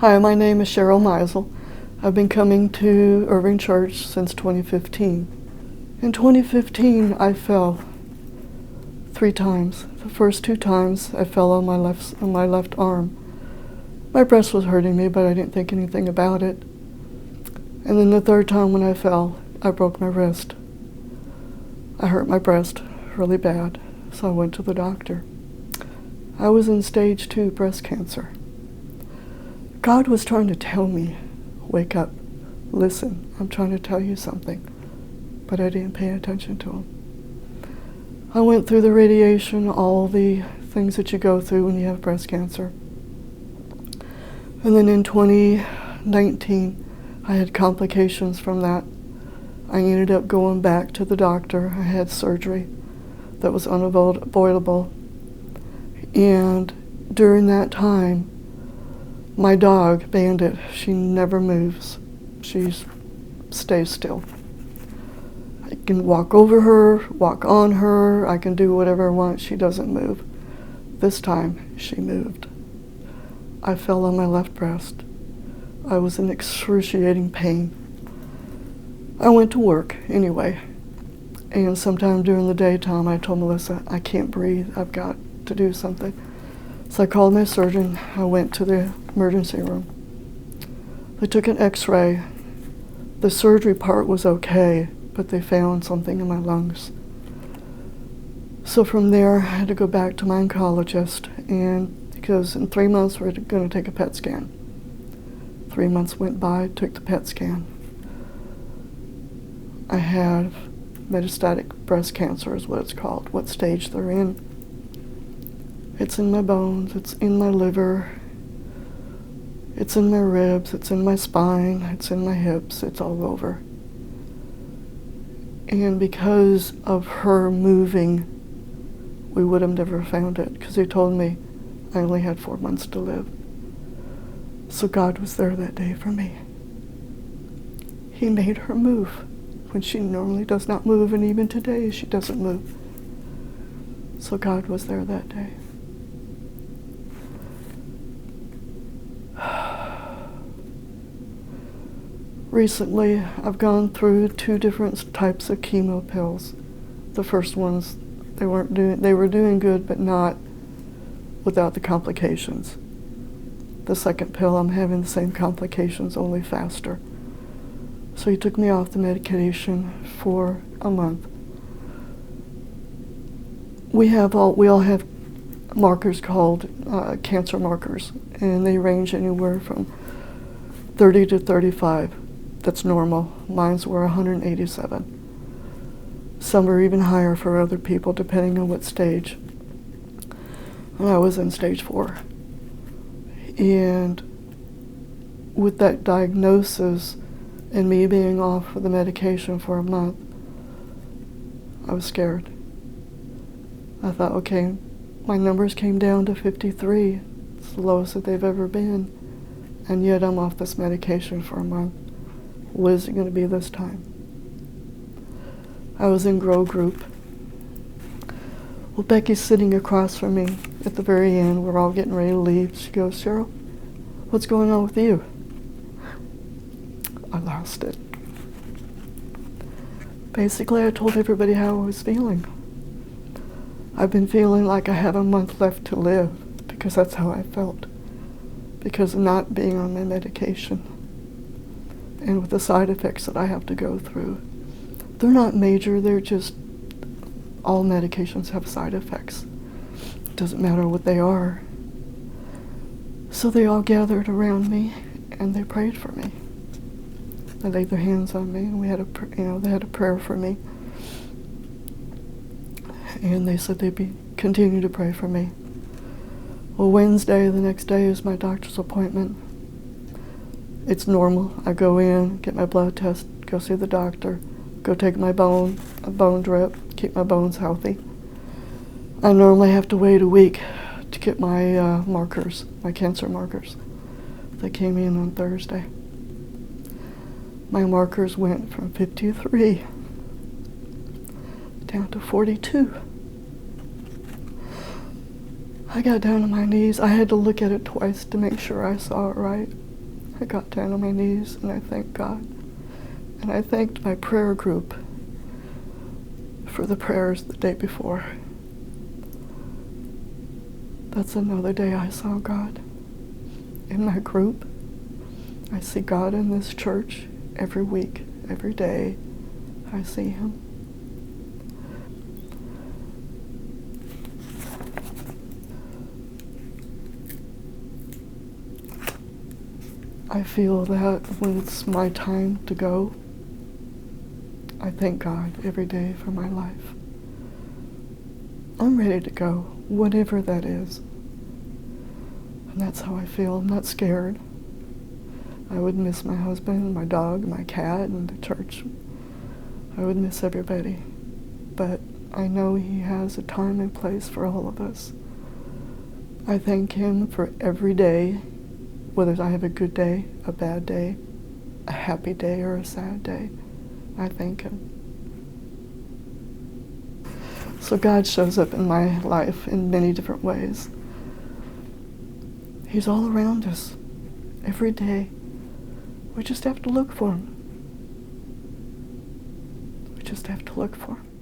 Hi, my name is Cheryl Meisel. I've been coming to Irving Church since 2015. In 2015, I fell 3 times. The first 2 times, I fell on my left arm. My breast was hurting me, but I didn't think anything about it. And then the third time when I fell, I broke my wrist. I hurt my breast really bad, so I went to the doctor. I was in stage 2 breast cancer. God was trying to tell me, wake up, listen, I'm trying to tell you something, but I didn't pay attention to him. I went through the radiation, all the things that you go through when you have breast cancer. And then in 2019, I had complications from that. I ended up going back to the doctor. I had surgery that was unavoidable. And during that time, my dog, Bandit, she never moves. She stays still. I can walk over her, walk on her, I can do whatever I want. She doesn't move. This time, she moved. I fell on my left breast. I was in excruciating pain. I went to work anyway, and sometime during the daytime, I told Melissa, I can't breathe, I've got to do something. So I called my surgeon. I went to the emergency room. They took an x-ray. The surgery part was okay, but they found something in my lungs. So from there, I had to go back to my oncologist, and because in 3 months we're going to take a PET scan. 3 months went by, took the PET scan. I have metastatic breast cancer is what it's called, what stage they're in. It's in my bones, it's in my liver, it's in my ribs, it's in my spine, it's in my hips, it's all over. And because of her moving, we would have never found it, because they told me I only had 4 months to live. So God was there that day for me. He made her move when she normally does not move, and even today she doesn't move. So God was there that day. Recently, I've gone through 2 different types of chemo pills. The first ones, they were doing good, but not without the complications. The second pill, I'm having the same complications, only faster. So he took me off the medication for a month. We all have markers called cancer markers, and they range anywhere from 30 to 35. That's normal. Mine's were 187. Some are even higher for other people, depending on what stage. And I was in stage 4. And with that diagnosis and me being off of the medication for a month, I was scared. I thought, okay, my numbers came down to 53. It's the lowest that they've ever been. And yet I'm off this medication for a month. What is it going to be this time? I was in Grow Group. Well, Becky's sitting across from me at the very end. We're all getting ready to leave. She goes, Cheryl, what's going on with you? I lost it. Basically, I told everybody how I was feeling. I've been feeling like I have a month left to live, because that's how I felt, because of not being on my medication and with the side effects that I have to go through. They're not major, they're just, all medications have side effects. It doesn't matter what they are. So they all gathered around me and they prayed for me. They laid their hands on me, and we had they had a prayer for me. And they said they'd continue to pray for me. Well, Wednesday, the next day, is my doctor's appointment. It's normal. I go in, get my blood test, go see the doctor, go take a bone drip, keep my bones healthy. I normally have to wait a week to get my markers, my cancer markers. They came in on Thursday. My markers went from 53 down to 42. I got down on my knees. I had to look at it twice to make sure I saw it right. I got down on my knees and I thanked God. And I thanked my prayer group for the prayers the day before. That's another day I saw God. In my group, I see God in this church every week, every day. I see him. I feel that when it's my time to go, I thank God every day for my life. I'm ready to go, whatever that is. And that's how I feel. I'm not scared. I would miss my husband, my dog, my cat, and the church. I would miss everybody. But I know he has a time and place for all of us. I thank him for every day, whether I have a good day, a bad day, a happy day, or a sad day. I thank him. So God shows up in my life in many different ways. He's all around us, every day. We just have to look for him. We just have to look for him.